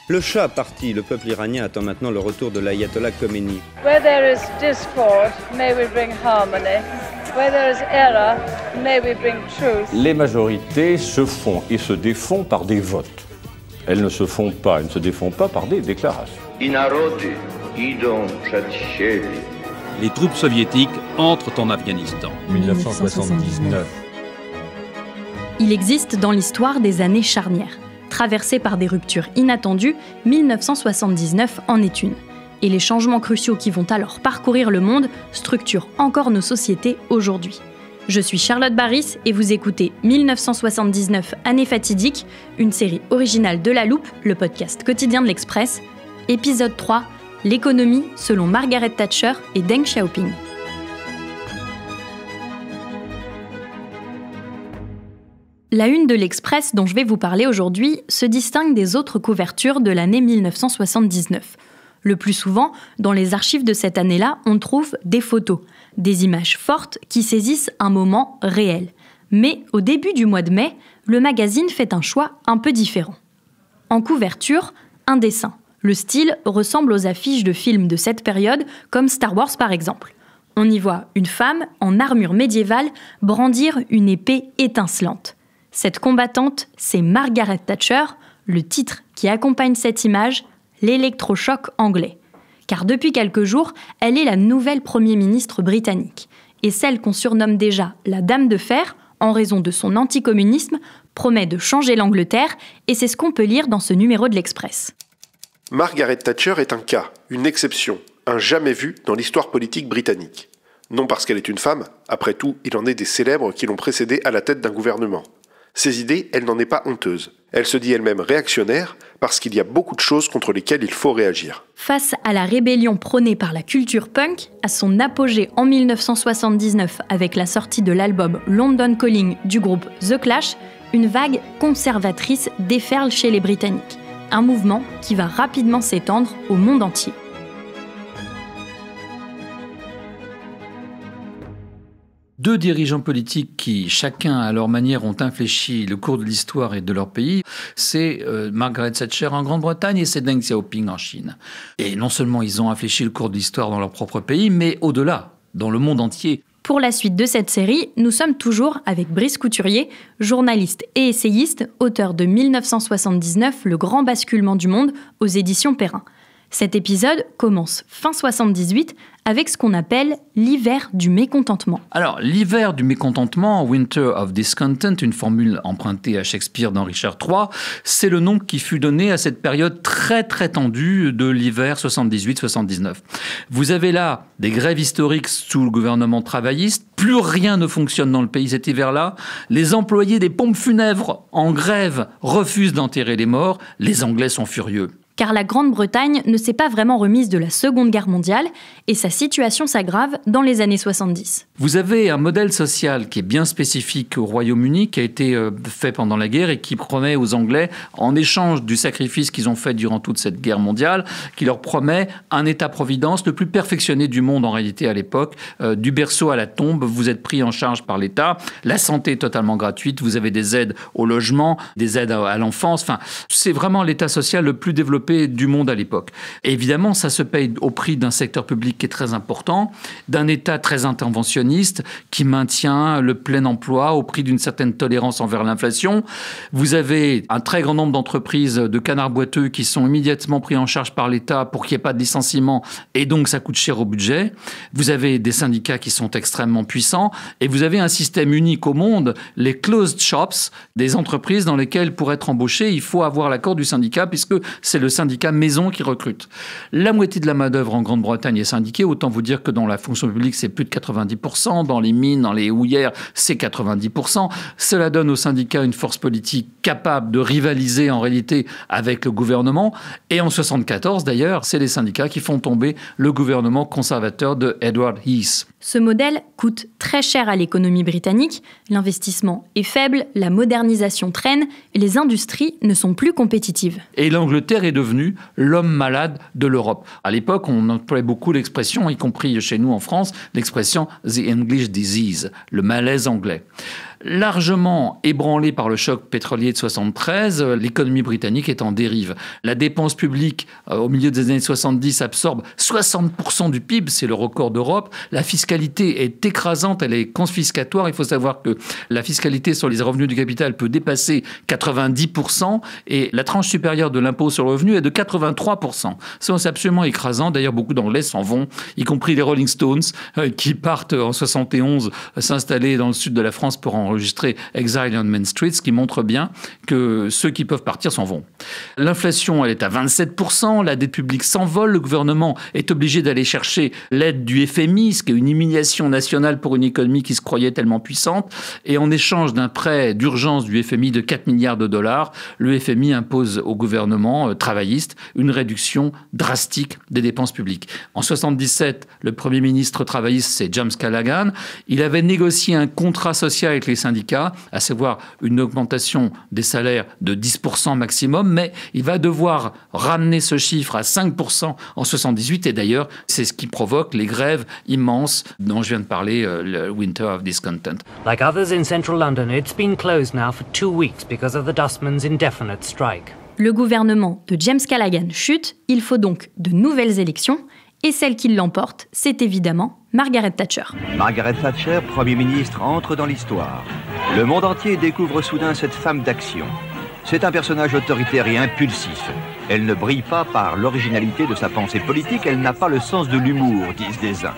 Le Shah parti, le peuple iranien attend maintenant le retour de l'ayatollah Khomeini. Where there is discord, may we bring harmony. Where there is error, may we bring truth. Les majorités se font et se défont par des votes. Elles ne se font pas, elles ne se défont pas par des déclarations. Les troupes soviétiques entrent en Afghanistan. 1979. Il existe dans l'histoire des années charnières. Traversées par des ruptures inattendues, 1979 en est une. Et les changements cruciaux qui vont alors parcourir le monde structurent encore nos sociétés aujourd'hui. Je suis Charlotte Baris et vous écoutez 1979, année fatidique, une série originale de La Loupe, le podcast quotidien de l'Express. Épisode 3, l'économie selon Margaret Thatcher et Deng Xiaoping. La une de l'Express dont je vais vous parler aujourd'hui se distingue des autres couvertures de l'année 1979. Le plus souvent, dans les archives de cette année-là, on trouve des photos, des images fortes qui saisissent un moment réel. Mais au début du mois de mai, le magazine fait un choix un peu différent. En couverture, un dessin. Le style ressemble aux affiches de films de cette période, comme Star Wars par exemple. On y voit une femme en armure médiévale brandir une épée étincelante. Cette combattante, c'est Margaret Thatcher, le titre qui accompagne cette image, l'électrochoc anglais. Car depuis quelques jours, elle est la nouvelle Premier ministre britannique. Et celle qu'on surnomme déjà la Dame de Fer, en raison de son anticommunisme, promet de changer l'Angleterre, et c'est ce qu'on peut lire dans ce numéro de l'Express. Margaret Thatcher est un cas, une exception, un jamais vu dans l'histoire politique britannique. Non parce qu'elle est une femme, après tout, il en est des célèbres qui l'ont précédée à la tête d'un gouvernement. Ses idées, elle n'en est pas honteuse. Elle se dit elle-même réactionnaire parce qu'il y a beaucoup de choses contre lesquelles il faut réagir. Face à la rébellion prônée par la culture punk, à son apogée en 1979 avec la sortie de l'album London Calling du groupe The Clash, une vague conservatrice déferle chez les Britanniques. Un mouvement qui va rapidement s'étendre au monde entier. Deux dirigeants politiques qui, chacun à leur manière, ont infléchi le cours de l'histoire et de leur pays, c'est Margaret Thatcher en Grande-Bretagne et c'est Deng Xiaoping en Chine. Et non seulement ils ont infléchi le cours de l'histoire dans leur propre pays, mais au-delà, dans le monde entier. Pour la suite de cette série, nous sommes toujours avec Brice Couturier, journaliste et essayiste, auteur de 1979, Le grand basculement du monde, aux éditions Perrin. Cet épisode commence fin 78 avec ce qu'on appelle l'hiver du mécontentement. Alors, l'hiver du mécontentement, Winter of Discontent, une formule empruntée à Shakespeare dans Richard III, c'est le nom qui fut donné à cette période très très tendue de l'hiver 78-79. Vous avez là des grèves historiques sous le gouvernement travailliste, plus rien ne fonctionne dans le pays cet hiver-là, les employés des pompes funèbres en grève refusent d'enterrer les morts, les Anglais sont furieux. Car la Grande-Bretagne ne s'est pas vraiment remise de la Seconde Guerre mondiale et sa situation s'aggrave dans les années 70. Vous avez un modèle social qui est bien spécifique au Royaume-Uni, qui a été fait pendant la guerre et qui promet aux Anglais, en échange du sacrifice qu'ils ont fait durant toute cette guerre mondiale, qui leur promet un État-providence le plus perfectionné du monde en réalité à l'époque. Du berceau à la tombe, vous êtes pris en charge par l'État, la santé est totalement gratuite, vous avez des aides au logement, des aides à l'enfance. Enfin, c'est vraiment l'État social le plus développé du monde à l'époque. Et évidemment, ça se paye au prix d'un secteur public qui est très important, d'un État très interventionniste qui maintient le plein emploi au prix d'une certaine tolérance envers l'inflation. Vous avez un très grand nombre d'entreprises de canards boiteux qui sont immédiatement pris en charge par l'État pour qu'il n'y ait pas de licenciement et donc ça coûte cher au budget. Vous avez des syndicats qui sont extrêmement puissants et vous avez un système unique au monde, les closed shops, des entreprises dans lesquelles pour être embauché, il faut avoir l'accord du syndicat puisque c'est le syndicat maison qui recrute. La moitié de la main-d'œuvre en Grande-Bretagne est syndiquée. Autant vous dire que dans la fonction publique, c'est plus de 90%. Dans les mines, dans les houillères, c'est 90%. Cela donne aux syndicats une force politique capable de rivaliser en réalité avec le gouvernement. Et en 1974, d'ailleurs, c'est les syndicats qui font tomber le gouvernement conservateur de Edward Heath. Ce modèle coûte très cher à l'économie britannique, l'investissement est faible, la modernisation traîne et les industries ne sont plus compétitives. Et l'Angleterre est devenue l'homme malade de l'Europe. À l'époque, on employait beaucoup l'expression, y compris chez nous en France, l'expression « the English disease », le malaise anglais. largement ébranlée par le choc pétrolier de 73, l'économie britannique est en dérive. La dépense publique, au milieu des années 70, absorbe 60% du PIB, c'est le record d'Europe. La fiscalité est écrasante, elle est confiscatoire. Il faut savoir que la fiscalité sur les revenus du capital peut dépasser 90% et la tranche supérieure de l'impôt sur le revenu est de 83%. C'est absolument écrasant. D'ailleurs, beaucoup d'Anglais s'en vont, y compris les Rolling Stones, qui partent en 71 s'installer dans le sud de la France pour enregistrer Exile on Main Street, ce qui montre bien que ceux qui peuvent partir s'en vont. L'inflation, elle est à 27%, la dette publique s'envole, le gouvernement est obligé d'aller chercher l'aide du FMI, ce qui est une humiliation nationale pour une économie qui se croyait tellement puissante, et en échange d'un prêt d'urgence du FMI de 4 milliards de dollars, le FMI impose au gouvernement travailliste une réduction drastique des dépenses publiques. En 77, le Premier ministre travailliste, c'est James Callaghan. Il avait négocié un contrat social avec les syndicats, à savoir une augmentation des salaires de 10% maximum, mais il va devoir ramener ce chiffre à 5% en 78, et d'ailleurs, c'est ce qui provoque les grèves immenses dont je viens de parler, le Winter of Discontent. Like others in central London, it's been closed now for 2 weeks because of the dustman's indefinite strike. Le gouvernement de James Callaghan chute, il faut donc de nouvelles élections, et celle qui l'emporte, c'est évidemment Margaret Thatcher. Margaret Thatcher, Premier ministre, entre dans l'histoire. Le monde entier découvre soudain cette femme d'action. C'est un personnage autoritaire et impulsif. Elle ne brille pas par l'originalité de sa pensée politique, elle n'a pas le sens de l'humour, disent les uns.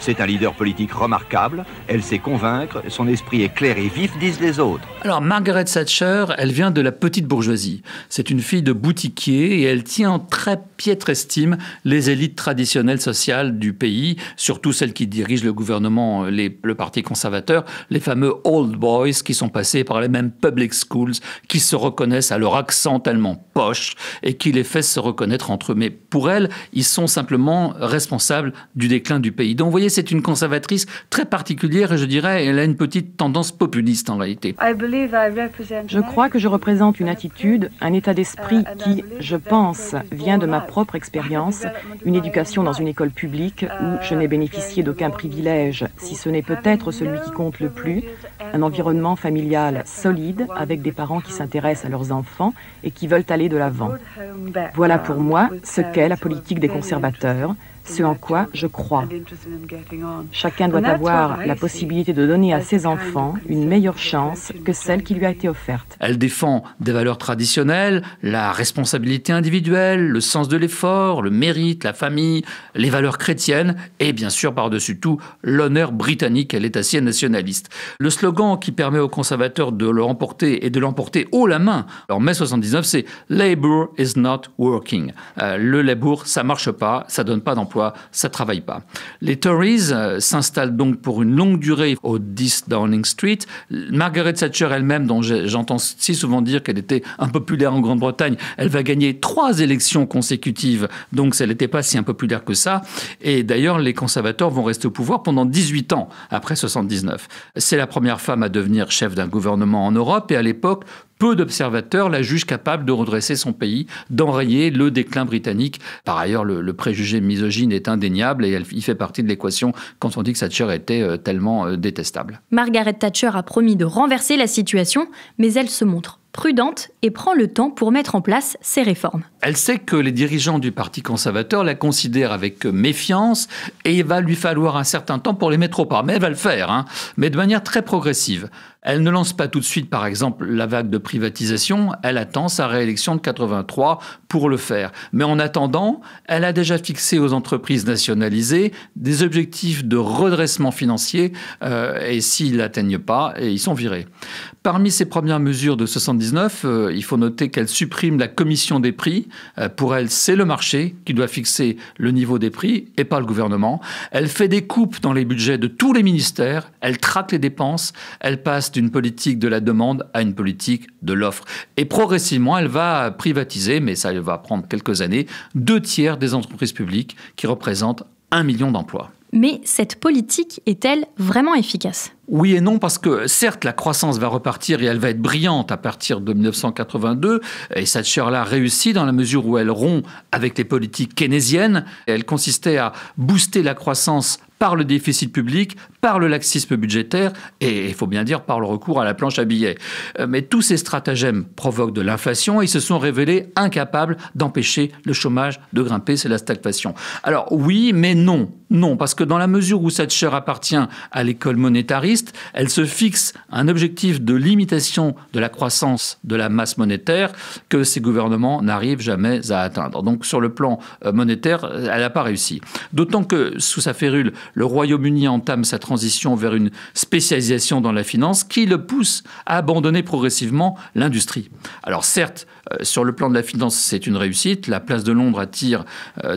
C'est un leader politique remarquable, elle sait convaincre, son esprit est clair et vif, disent les autres. Alors, Margaret Thatcher, elle vient de la petite bourgeoisie. C'est une fille de boutiquier et elle tient en très piètre estime les élites traditionnelles sociales du pays, surtout celles qui dirigent le gouvernement, le parti conservateur, les fameux old boys qui sont passés par les mêmes public schools, qui se reconnaissent à leur accent tellement poche et qui les fait se reconnaître entre eux. Mais pour elle, ils sont simplement responsables du déclin du pays. Donc, vous voyez, c'est une conservatrice très particulière et je dirais elle a une petite tendance populiste en réalité. Je crois que je représente une attitude, un état d'esprit qui, je pense, vient de ma propre expérience, une éducation dans une école publique où je n'ai bénéficié d'aucun privilège, si ce n'est peut-être celui qui compte le plus, un environnement familial solide avec des parents qui s'intéressent à leurs enfants et qui veulent aller de l'avant. Voilà pour moi ce qu'est la politique des conservateurs, ce en quoi je crois. Chacun doit avoir la possibilité de donner à ses enfants une meilleure chance que celle qui lui a été offerte. Elle défend des valeurs traditionnelles, la responsabilité individuelle, le sens de l'effort, le mérite, la famille, les valeurs chrétiennes et bien sûr par-dessus tout l'honneur britannique. Elle est assez nationaliste. Le slogan qui permet aux conservateurs de le remporter et de l'emporter haut la main en mai 79, c'est « Labour is not working ». Le Labour, ça marche pas, ça donne pas d'emploi, ça ne travaille pas. Les Tories s'installent donc pour une longue durée au 10 Downing Street. Margaret Thatcher elle-même, dont j'entends si souvent dire qu'elle était impopulaire en Grande-Bretagne, elle va gagner 3 élections consécutives, donc elle n'était pas si impopulaire que ça. Et d'ailleurs, les conservateurs vont rester au pouvoir pendant 18 ans après 79. C'est la première femme à devenir chef d'un gouvernement en Europe et à l'époque, peu d'observateurs la jugent capable de redresser son pays, d'enrayer le déclin britannique. Par ailleurs, le préjugé misogyne est indéniable et il fait partie de l'équation quand on dit que Thatcher était tellement détestable. Margaret Thatcher a promis de renverser la situation, mais elle se montre prudente et prend le temps pour mettre en place ses réformes. Elle sait que les dirigeants du Parti conservateur la considèrent avec méfiance et il va lui falloir un certain temps pour les mettre au pas. Mais elle va le faire, mais de manière très progressive. Elle ne lance pas tout de suite, par exemple, la vague de privatisation. Elle attend sa réélection de 83 pour le faire. Mais en attendant, elle a déjà fixé aux entreprises nationalisées des objectifs de redressement financier et s'ils ne l'atteignent pas, ils sont virés. Parmi ses premières mesures de 79, il faut noter qu'elle supprime la commission des prix. Pour elle, c'est le marché qui doit fixer le niveau des prix et pas le gouvernement. Elle fait des coupes dans les budgets de tous les ministères. Elle traque les dépenses. Elle passe d'une politique de la demande à une politique de l'offre. Et progressivement, elle va privatiser, mais ça va prendre quelques années, 2/3 des entreprises publiques qui représentent 1 million d'emplois. Mais cette politique est-elle vraiment efficace ? Oui et non, parce que certes, la croissance va repartir et elle va être brillante à partir de 1982. Et Thatcher l'a réussi dans la mesure où elle rompt avec les politiques keynésiennes. Elle consistait à booster la croissance par le déficit public, par le laxisme budgétaire et, il faut bien dire, par le recours à la planche à billets. Mais tous ces stratagèmes provoquent de l'inflation et ils se sont révélés incapables d'empêcher le chômage de grimper, c'est la stagflation. Alors oui, mais non. Non, parce que dans la mesure où Thatcher appartient à l'école monétariste, elle se fixe un objectif de limitation de la croissance de la masse monétaire que ces gouvernements n'arrivent jamais à atteindre. Donc sur le plan monétaire, elle n'a pas réussi. D'autant que sous sa férule, le Royaume-Uni entame sa transition vers une spécialisation dans la finance qui le pousse à abandonner progressivement l'industrie. Alors certes, sur le plan de la finance, c'est une réussite. La place de Londres attire,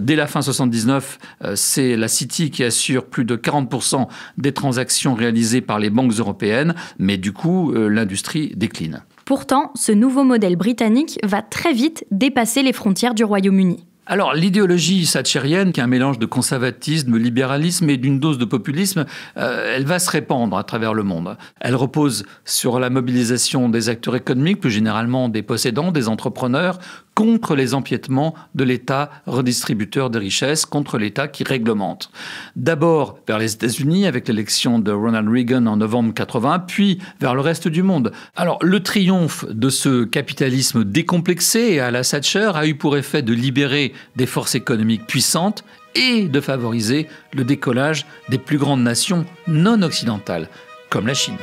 dès la fin 79, c'est la City qui assure plus de 40% des transactions réalisées par les banques européennes, mais du coup, l'industrie décline. Pourtant, ce nouveau modèle britannique va très vite dépasser les frontières du Royaume-Uni. Alors, l'idéologie thatchérienne, qui est un mélange de conservatisme, de libéralisme et d'une dose de populisme, elle va se répandre à travers le monde. Elle repose sur la mobilisation des acteurs économiques, plus généralement des possédants, des entrepreneurs, contre les empiètements de l'État redistributeur des richesses, contre l'État qui réglemente. D'abord vers les États-Unis avec l'élection de Ronald Reagan en novembre 80, puis vers le reste du monde. Alors le triomphe de ce capitalisme décomplexé à la Thatcher a eu pour effet de libérer des forces économiques puissantes et de favoriser le décollage des plus grandes nations non occidentales, comme la Chine.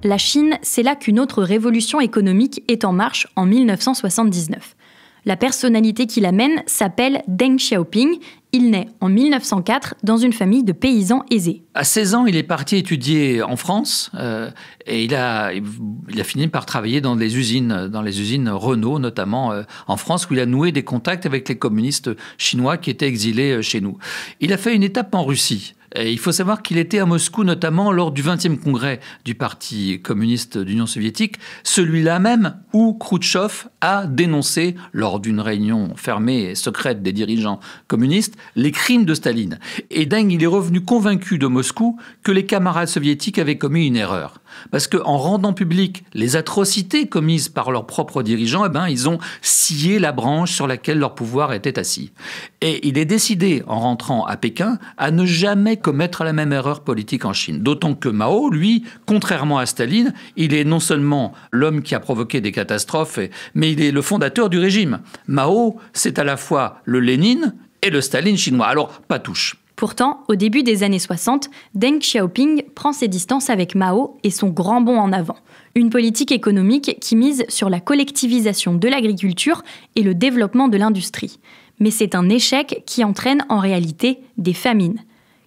La Chine, c'est là qu'une autre révolution économique est en marche en 1979. La personnalité qui l'amène s'appelle Deng Xiaoping. Il naît en 1904 dans une famille de paysans aisés. À 16 ans, il est parti étudier en France et il a fini par travailler dans les usines Renault, notamment en France, où il a noué des contacts avec les communistes chinois qui étaient exilés chez nous. Il a fait une étape en Russie. Et il faut savoir qu'il était à Moscou, notamment lors du 20e congrès du Parti communiste d'Union soviétique, celui-là même où Khrouchtchev a dénoncé, lors d'une réunion fermée et secrète des dirigeants communistes, les crimes de Staline. Et Deng, il est revenu convaincu de Moscou que les camarades soviétiques avaient commis une erreur. Parce qu'en rendant publiques les atrocités commises par leurs propres dirigeants, ils ont scié la branche sur laquelle leur pouvoir était assis. Et il est décidé, en rentrant à Pékin, à ne jamais commettre la même erreur politique en Chine. D'autant que Mao, lui, contrairement à Staline, il est non seulement l'homme qui a provoqué des catastrophes, mais il est le fondateur du régime. Mao, c'est à la fois le Lénine et le Staline chinois. Alors, pas touche. Pourtant, au début des années 60, Deng Xiaoping prend ses distances avec Mao et son grand bond en avant. Une politique économique qui mise sur la collectivisation de l'agriculture et le développement de l'industrie. Mais c'est un échec qui entraîne en réalité des famines.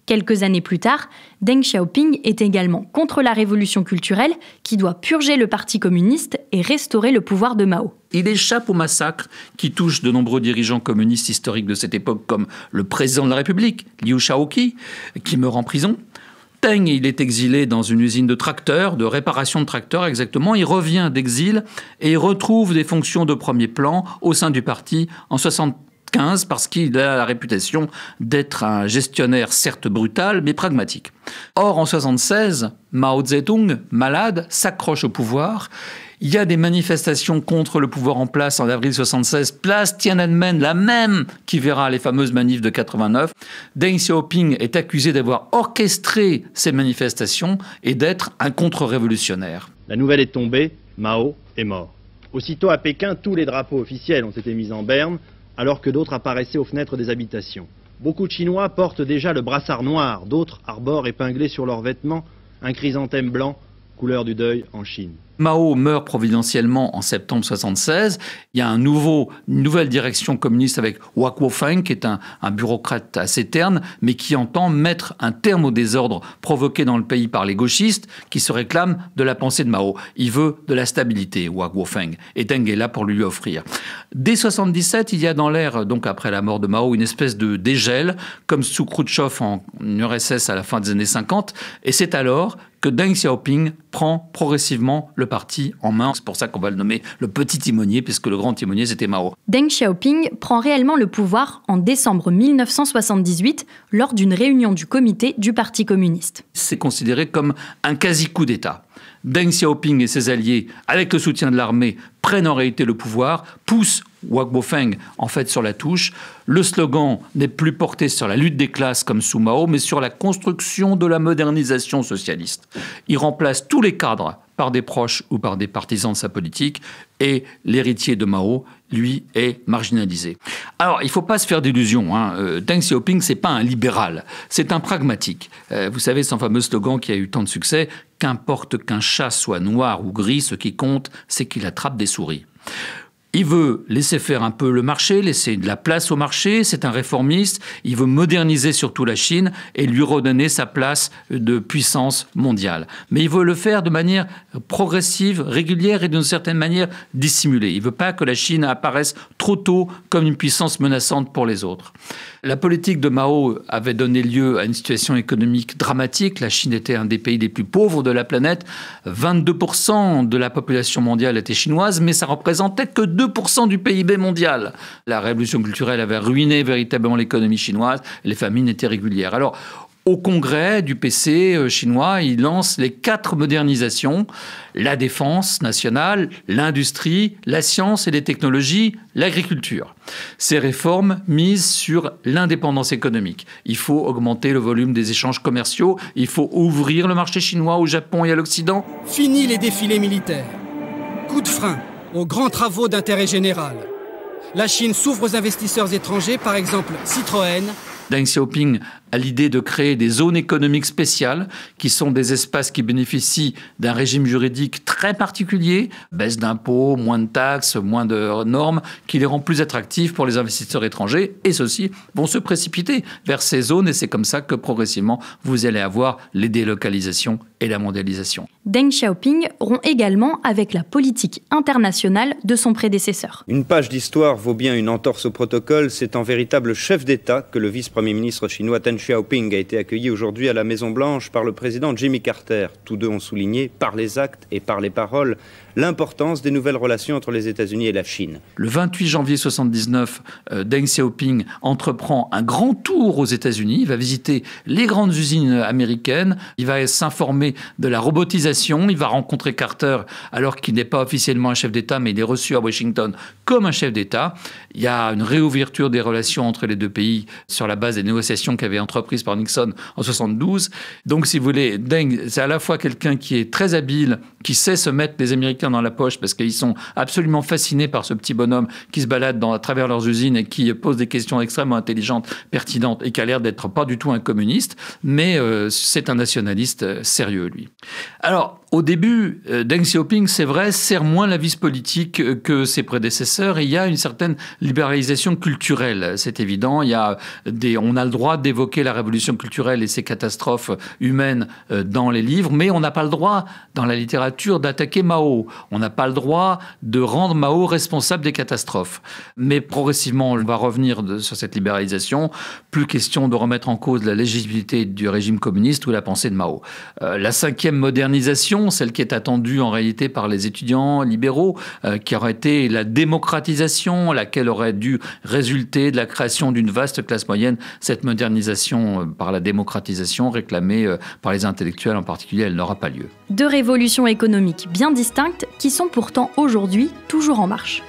Quelques années plus tard, Deng Xiaoping est également contre la révolution culturelle qui doit purger le Parti communiste et restaurer le pouvoir de Mao. Il échappe au massacre qui touche de nombreux dirigeants communistes historiques de cette époque, comme le président de la République, Liu Shaoqi, qui meurt en prison. Deng, il est exilé dans une usine de tracteurs, de réparation de tracteurs exactement. Il revient d'exil et il retrouve des fonctions de premier plan au sein du parti en 1975 parce qu'il a la réputation d'être un gestionnaire certes brutal mais pragmatique. Or, en 1976, Mao Zedong, malade, s'accroche au pouvoir. Il y a des manifestations contre le pouvoir en place en avril 1976, place Tiananmen, la même qui verra les fameuses manifs de 89. Deng Xiaoping est accusé d'avoir orchestré ces manifestations et d'être un contre-révolutionnaire. La nouvelle est tombée, Mao est mort. Aussitôt à Pékin, tous les drapeaux officiels ont été mis en berne, alors que d'autres apparaissaient aux fenêtres des habitations. Beaucoup de Chinois portent déjà le brassard noir, d'autres arborent épinglé sur leurs vêtements un chrysanthème blanc, couleur du deuil en Chine. Mao meurt providentiellement en septembre 1976. Il y a une nouvelle direction communiste avec Hua Guofeng, qui est un bureaucrate assez terne, mais qui entend mettre un terme au désordre provoqué dans le pays par les gauchistes qui se réclament de la pensée de Mao. Il veut de la stabilité, Hua Guofeng, et Deng est là pour lui offrir. Dès 1977, il y a dans l'air, donc après la mort de Mao, une espèce de dégel, comme sous Khrouchtchev en URSS à la fin des années 50, et c'est alors que Deng Xiaoping prend progressivement le parti en main. C'est pour ça qu'on va le nommer le petit timonier, puisque le grand timonier, c'était Mao. Deng Xiaoping prend réellement le pouvoir en décembre 1978, lors d'une réunion du comité du Parti communiste. C'est considéré comme un quasi-coup d'État. Deng Xiaoping et ses alliés, avec le soutien de l'armée, prennent en réalité le pouvoir, poussent Wak Bofeng, en fait, sur la touche. Le slogan n'est plus porté sur la lutte des classes comme sous Mao, mais sur la construction de la modernisation socialiste. Il remplace tous les cadres par des proches ou par des partisans de sa politique, et l'héritier de Mao, lui, est marginalisé. Alors, il ne faut pas se faire d'illusions. Deng Xiaoping, ce n'est pas un libéral, c'est un pragmatique. Vous savez, son fameux slogan qui a eu tant de succès, « Qu'importe qu'un chat soit noir ou gris, ce qui compte, c'est qu'il attrape des souris ». Il veut laisser faire un peu le marché, laisser de la place au marché, c'est un réformiste, il veut moderniser surtout la Chine et lui redonner sa place de puissance mondiale. Mais il veut le faire de manière progressive, régulière et d'une certaine manière dissimulée. Il ne veut pas que la Chine apparaisse trop tôt comme une puissance menaçante pour les autres. La politique de Mao avait donné lieu à une situation économique dramatique. La Chine était un des pays les plus pauvres de la planète. 22% de la population mondiale était chinoise, mais ça représentait que 2% du PIB mondial. La révolution culturelle avait ruiné véritablement l'économie chinoise. Les famines étaient régulières. Alors, au congrès du PC chinois, il lance les 4 modernisations, la défense nationale, l'industrie, la science et les technologies, l'agriculture. Ces réformes misent sur l'indépendance économique. Il faut augmenter le volume des échanges commerciaux, il faut ouvrir le marché chinois au Japon et à l'Occident. Fini les défilés militaires. Coup de frein aux grands travaux d'intérêt général. La Chine s'ouvre aux investisseurs étrangers, par exemple Citroën. Deng Xiaoping a l'idée de créer des zones économiques spéciales, qui sont des espaces qui bénéficient d'un régime juridique très particulier, baisse d'impôts, moins de taxes, moins de normes, qui les rend plus attractifs pour les investisseurs étrangers, et ceux-ci vont se précipiter vers ces zones, et c'est comme ça que progressivement, vous allez avoir les délocalisations et la mondialisation. Deng Xiaoping rompt également avec la politique internationale de son prédécesseur. Une page d'histoire vaut bien une entorse au protocole. C'est en véritable chef d'État que le vice-premier ministre chinois Deng Xiaoping a été accueilli aujourd'hui à la Maison-Blanche par le président Jimmy Carter. Tous deux ont souligné, par les actes et par les paroles, l'importance des nouvelles relations entre les États-Unis et la Chine. Le 28 janvier 1979, Deng Xiaoping entreprend un grand tour aux États-Unis. Il va visiter les grandes usines américaines. Il va s'informer de la robotisation. Il va rencontrer Carter alors qu'il n'est pas officiellement un chef d'État, mais il est reçu à Washington comme un chef d'État. Il y a une réouverture des relations entre les deux pays sur la base des négociations qu'avait entreprises par Nixon en 1972. Donc, si vous voulez, Deng, c'est à la fois quelqu'un qui est très habile, qui sait se mettre les Américains dans la poche parce qu'ils sont absolument fascinés par ce petit bonhomme qui se balade à travers leurs usines et qui pose des questions extrêmement intelligentes, pertinentes et qui a l'air d'être pas du tout un communiste, mais c'est un nationaliste sérieux, lui. Alors, au début, Deng Xiaoping, c'est vrai, sert moins la vis politique que ses prédécesseurs et il y a une certaine libéralisation culturelle, c'est évident. On a le droit d'évoquer la révolution culturelle et ses catastrophes humaines dans les livres, mais on n'a pas le droit, dans la littérature, d'attaquer Mao. On n'a pas le droit de rendre Mao responsable des catastrophes. Mais progressivement, on va revenir sur cette libéralisation. Plus question de remettre en cause la légitimité du régime communiste ou la pensée de Mao. La 5e modernisation, celle qui est attendue en réalité par les étudiants libéraux, qui aurait été la démocratisation, laquelle aurait dû résulter de la création d'une vaste classe moyenne. Cette modernisation par la démocratisation réclamée par les intellectuels en particulier, elle n'aura pas lieu. 2 révolutions économiques bien distinctes qui sont pourtant aujourd'hui toujours en marche.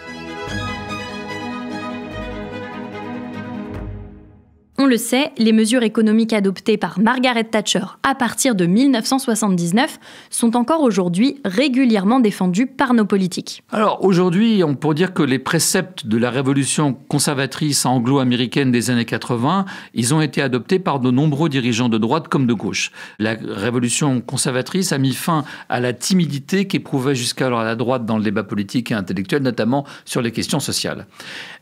On le sait, les mesures économiques adoptées par Margaret Thatcher à partir de 1979 sont encore aujourd'hui régulièrement défendues par nos politiques. Alors aujourd'hui, on pourrait dire que les préceptes de la révolution conservatrice anglo-américaine des années 80, ils ont été adoptés par de nombreux dirigeants de droite comme de gauche. La révolution conservatrice a mis fin à la timidité qu'éprouvait jusqu'alors la droite dans le débat politique et intellectuel, notamment sur les questions sociales.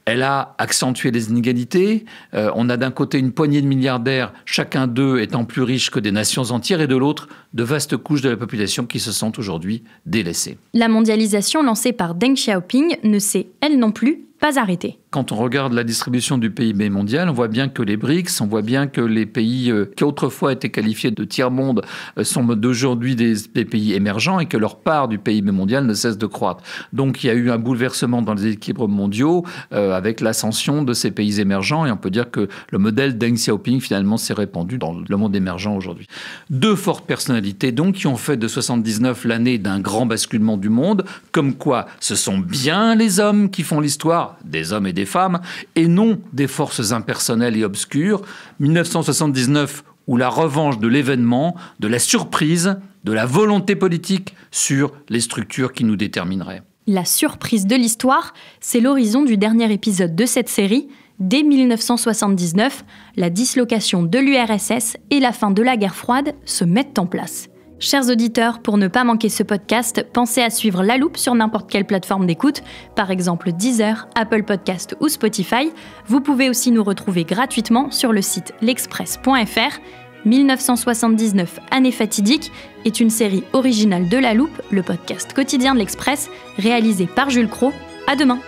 Elle a accentué les inégalités. On a d'un côté une poignée de milliardaires, chacun d'eux étant plus riche que des nations entières, et de l'autre, de vastes couches de la population qui se sentent aujourd'hui délaissées. La mondialisation lancée par Deng Xiaoping ne s'est, elle non plus, pas arrêtée. Quand on regarde la distribution du PIB mondial, on voit bien que les BRICS, on voit bien que les pays qui autrefois étaient qualifiés de tiers-monde sont d'aujourd'hui des pays émergents et que leur part du PIB mondial ne cesse de croître. Donc il y a eu un bouleversement dans les équilibres mondiaux avec l'ascension de ces pays émergents et on peut dire que le modèle Deng Xiaoping finalement s'est répandu dans le monde émergent aujourd'hui. 2 fortes personnalités donc qui ont fait de 79 l'année d'un grand basculement du monde, comme quoi ce sont bien les hommes qui font l'histoire, choix des hommes et des femmes, et non des forces impersonnelles et obscures. 1979, ou la revanche de l'événement, de la surprise, de la volonté politique sur les structures qui nous détermineraient. La surprise de l'histoire, c'est l'horizon du dernier épisode de cette série. Dès 1979, la dislocation de l'URSS et la fin de la guerre froide se mettent en place. Chers auditeurs, pour ne pas manquer ce podcast, pensez à suivre La Loupe sur n'importe quelle plateforme d'écoute, par exemple Deezer, Apple Podcast ou Spotify. Vous pouvez aussi nous retrouver gratuitement sur le site l'express.fr. 1979, année fatidique, est une série originale de La Loupe, le podcast quotidien de l'Express, réalisé par Jules Cros. À demain!